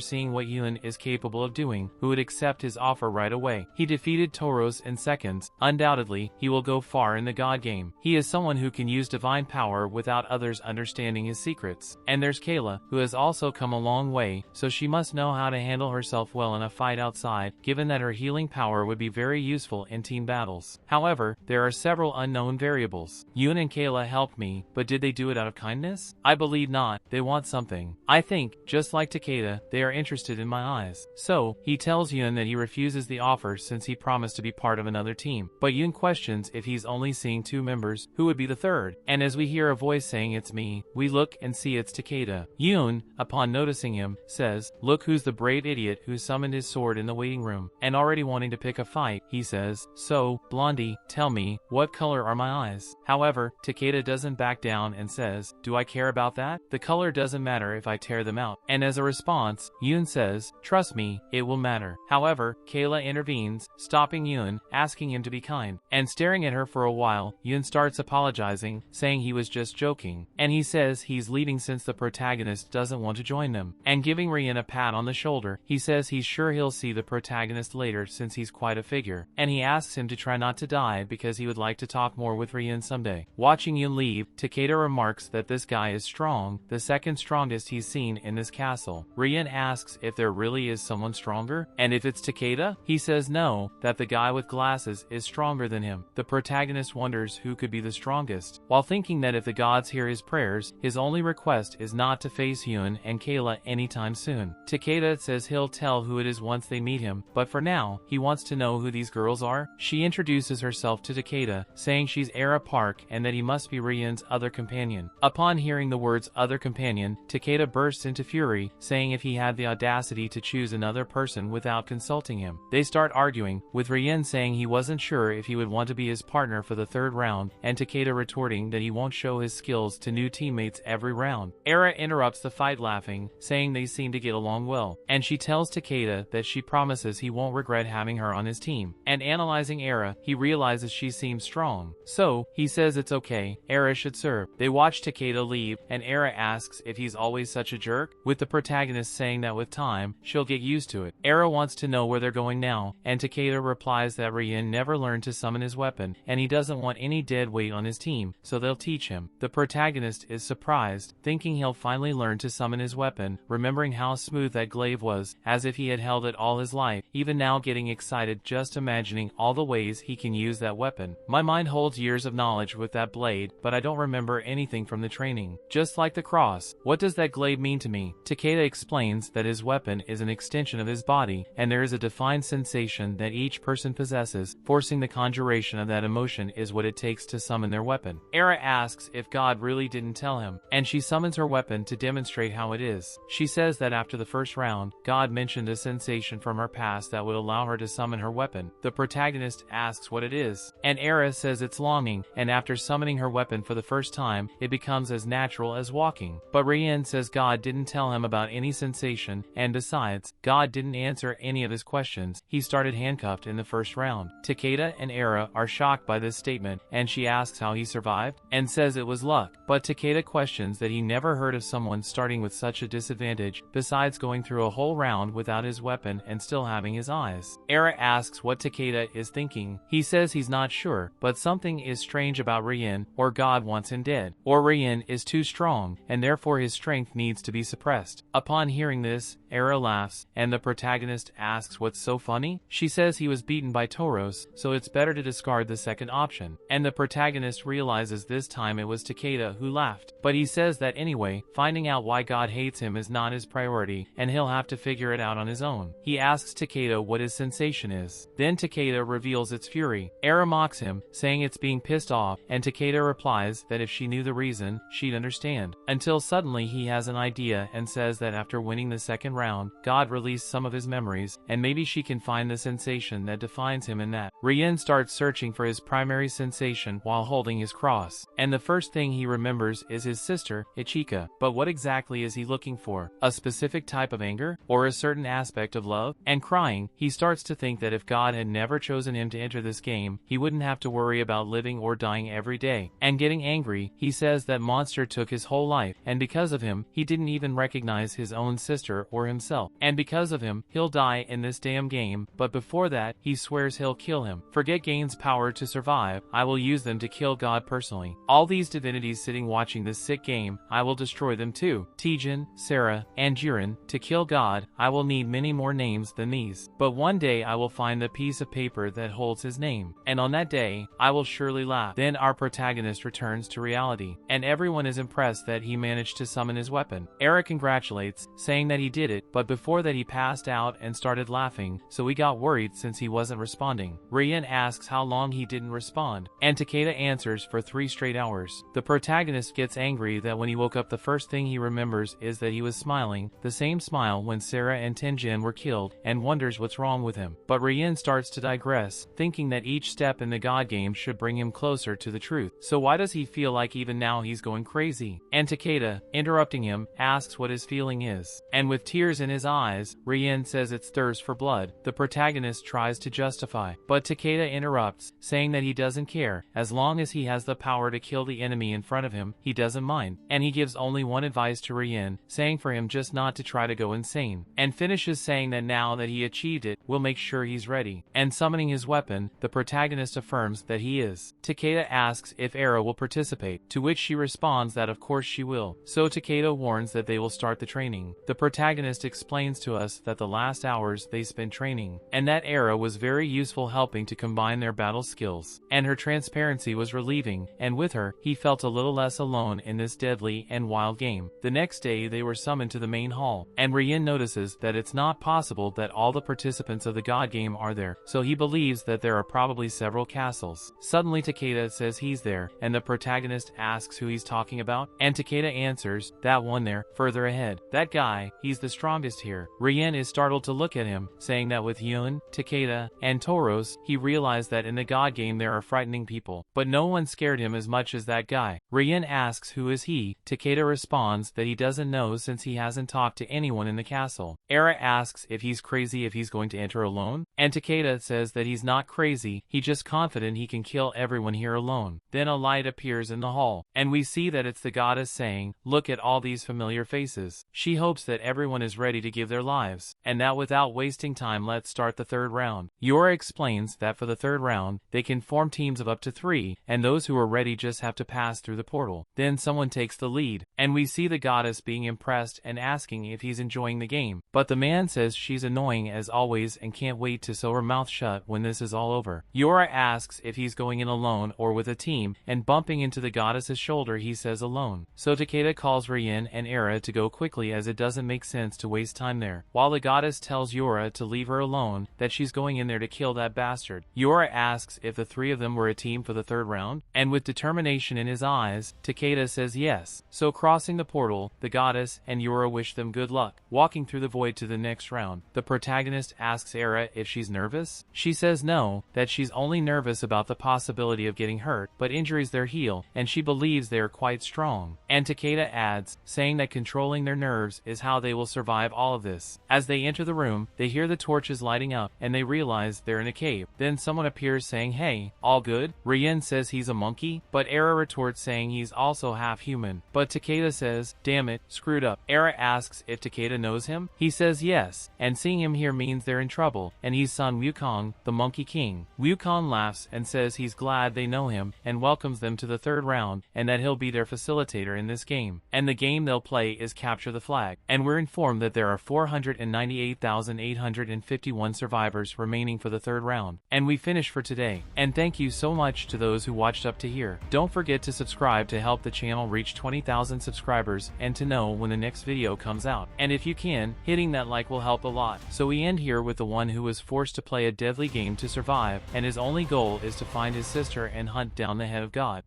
seeing what Yoon is capable of doing, who would accept his offer right away. He defeated Toros in seconds. Undoubtedly, he will go far in the God game. He is someone who can use divine power without others understanding his secrets. And there's Kayla, who has also come a long way, so she must know how to handle herself well in a fight outside, given that her healing power would be very useful in team battles. However, there are several unknown variables. Yoon and Kayla helped me, but did they do it out of kindness? I believe not. They want something. I think, just like Takeda, they are interested in my eyes. So, he tells Yoon that he refuses the offer since he promised to be part of another team. But Yoon questions if he's only seeing 2 members, who would be the third? And as we hear a voice saying it's me, we look and see it's Takeda. Yoon, upon noticing him, says, look who's the brave idiot who summoned his sword in the waiting room. And already wanting to pick a fight, he says, so, Blondie, tell me, what color are my eyes? However, Takeda doesn't back down and says, do I care about that? The color doesn't matter if I tear them out. And as a response, Yoon says, trust me, it will matter. However, Kayla intervenes, stopping Yoon, asking him to be kind. And staring at her for a while, Yoon starts apologizing, saying he was just joking. And he says he's leaving since the protagonist doesn't want to join them. And giving Rian a pat on the shoulder, he says he's sure he'll see the protagonist later since he's quite a figure. And he asks him to try not to die because he would like to talk more with Rian someday. Watching Yoon leave, Takeda remarks that this guy is strong, the second strongest he's seen in this castle. Rian asks if there really is someone stronger, and if it's Takeda, he says no, that the guy with glasses is stronger than him. The protagonist wonders who could be the strongest, while thinking that if the gods hear his prayers, his only request is not to face Yoon and Kayla anytime soon. Takeda says he'll tell who it is once they meet him, but for now, he wants to know who these girls are. She introduces herself to Takeda, saying she's Era Park and that he must be Rian's other companion. Upon hearing the words other companion, Takeda bursts into fury, saying if he had the audacity to choose another person without consulting him. They start arguing, with Rian saying he wasn't sure if he would want to be his partner for the third round, and Takeda retorting that he won't show his skills to new teammates every round. Era interrupts the fight laughing, saying they seem to get along well, and she tells Takeda that she promises he won't regret having her on his team. And analyzing Era, he realizes she seems strong. So, he says it's okay, Era should serve. They watch Takeda leave, and Era asks if he's always such a jerk, with the protagonist saying that with time, she'll get used to it. Era wants to know where they're going now, and Takeda replies that Rian never learned to summon his weapon, and he doesn't want any dead weight on his team, so they'll teach him. The protagonist is surprised, thinking he'll finally learn to summon his weapon, remembering how smooth that glaive was, as if he had held it all his life, even now getting excited just imagining all the ways he can use that weapon. My mind holds years of knowledge with that blade, but I don't remember anything from the training. Just like the cross, what does that glaive mean to me? Takeda explains that his weapon is an extension of his body, and there is a defined sensation that each person possesses, forcing the conjuration of that emotion is what it takes to summon their weapon. Era asks if God really didn't tell him, and she summons her weapon to demonstrate how it is. She says that after the first round, God mentioned a sensation from her past that would allow her to summon her weapon. The protagonist asks what it is, and Era says it's longing, and after summoning her weapon for the first time, time, it becomes as natural as walking. But Rian says God didn't tell him about any sensation, and besides, God didn't answer any of his questions. He started handcuffed in the first round. Takeda and Era are shocked by this statement, and she asks how he survived, and says it was luck. But Takeda questions that he never heard of someone starting with such a disadvantage, besides going through a whole round without his weapon and still having his eyes. Era asks what Takeda is thinking. He says he's not sure, but something is strange about Rian, or God wants him dead, or Rian is too strong, and therefore his strength needs to be suppressed. Upon hearing this, Era laughs, and the protagonist asks what's so funny. She says he was beaten by Toros, so it's better to discard the second option. And the protagonist realizes this time it was Takeda who laughed. But he says that anyway, finding out why God hates him is not his priority, and he'll have to figure it out on his own. He asks Takeda what his sensation is. Then Takeda reveals its fury. Era mocks him, saying it's being pissed off, and Takeda replies that if she knew the reason, she'd understand. Until suddenly he has an idea and says that after winning the second round, God released some of his memories, and maybe she can find the sensation that defines him in that. Rian starts searching for his primary sensation while holding his cross, and the first thing he remembers is his sister, Ichika. But what exactly is he looking for? A specific type of anger? Or a certain aspect of love? And crying, he starts to think that if God had never chosen him to enter this game, he wouldn't have to worry about living or dying every day. And getting angry, he says that Monster took his whole life, and because of him, he didn't even recognize his own sister or himself. And because of him, he'll die in this damn game, but before that, he swears he'll kill him. Forget Gain's power to survive, I will use them to kill God personally. All these divinities sitting watching this sick game, I will destroy them too. Tijin, Sarah, and Jiren, to kill God, I will need many more names than these. But one day I will find the piece of paper that holds his name, and on that day, I will surely laugh. Then our protagonist returns to reality, and everyone is impressed that he managed to summon his weapon. Era congratulates, saying that he did it, but before that he passed out and started laughing, so we got worried since he wasn't responding. Rian asks how long he didn't respond, and Takeda answers for 3 straight hours. The protagonist gets angry that when he woke up the first thing he remembers is that he was smiling, the same smile when Sarah and Tenjin were killed, and wonders what's wrong with him. But Rian starts to digress, thinking that each step in the God game should bring him closer to the truth. So why does he feel like even now he's going crazy? And Takeda, interrupting him, asks what his feeling is. And with tears in his eyes, Rian says it's thirst for blood. The protagonist tries to justify, but Takeda interrupts, saying that he doesn't care. As long as he has the power to kill the enemy in front of him, he doesn't mind. And he gives only one advice to Rian, saying for him just not to try to go insane. And finishes saying that now that he achieved it, we'll make sure he's ready. And summoning his weapon, the protagonist affirms that he is. Takeda asks if Era will participate, to which she responds that of course she will. So Takeda warns that they will start the training. The protagonist explains to us that the last hours they spent training, and that Era was very useful helping to combine their battle skills. And her transparency was relieving, and with her, he felt a little less alone in this deadly and wild game. The next day they were summoned to the main hall, and Rian notices that it's not possible that all the participants of the God game are there, so he believes that there are probably several castles. Suddenly Takeda says he's there, and the protagonist asks who he's talking about, and Takeda answers, that one there, further ahead. That guy, he's the strongest here. Rian is startled to look at him, saying that with Yun, Takeda, and Toros, he realized that in the God game there are frightening people, but no one scared him as much as that guy. Rian asks who is he. Takeda responds that he doesn't know since he hasn't talked to anyone in the castle. Era asks if he's crazy if he's going to enter alone, and Takeda says that he's not crazy, he's just confident he can kill everyone here alone. Then a light appears in the hall, and we see that it's the goddess saying, look at all these familiar faces. She hopes that everyone is ready to give their lives, and that without wasting time let's start the third round. Yora explains that for the third round, they can form teams of up to 3, and those who are ready just have to pass through the portal. Then someone takes the lead, and we see the goddess being impressed and asking if he's enjoying the game. But the man says she's annoying as always and can't wait to sew her mouth shut when this is all over. Yora asks if he's going in alone or with a team, and bumping into the goddess's shoulder he says alone. So Takeda calls Rian and Era to go quickly as it doesn't make sense to waste time there, while the goddess tells Yora to leave her alone, that she's going in there to kill that bastard. Yora asks if the 3 of them were a team for the third round, and with determination in his eyes, Takeda says yes. So crossing the portal, the goddess and Yora wish them good luck. Walking through the void to the next round, the protagonist asks Era if she's nervous. She says no, that she's only nervous about the possibility possibility of getting hurt, but injuries there heal, and she believes they are quite strong. And Takeda adds, saying that controlling their nerves is how they will survive all of this. As they enter the room, they hear the torches lighting up, and they realize they're in a cave. Then someone appears saying, "Hey, all good?" Rien says he's a monkey, but Era retorts saying he's also half human. But Takeda says, "Damn it, screwed up." Era asks if Takeda knows him. He says yes, and seeing him here means they're in trouble, and he's Sun Wukong, the Monkey King. Wukong laughs and says he's glad they know him, and welcomes them to the third round, and that he'll be their facilitator in this game. And the game they'll play is Capture the Flag. And we're informed that there are 498,851 survivors remaining for the third round. And we finish for today. And thank you so much to those who watched up to here. Don't forget to subscribe to help the channel reach 20,000 subscribers and to know when the next video comes out. And if you can, hitting that like will help a lot. So we end here with the one who was forced to play a deadly game to survive, and his only goal is to find his sister and hunt down the head of God.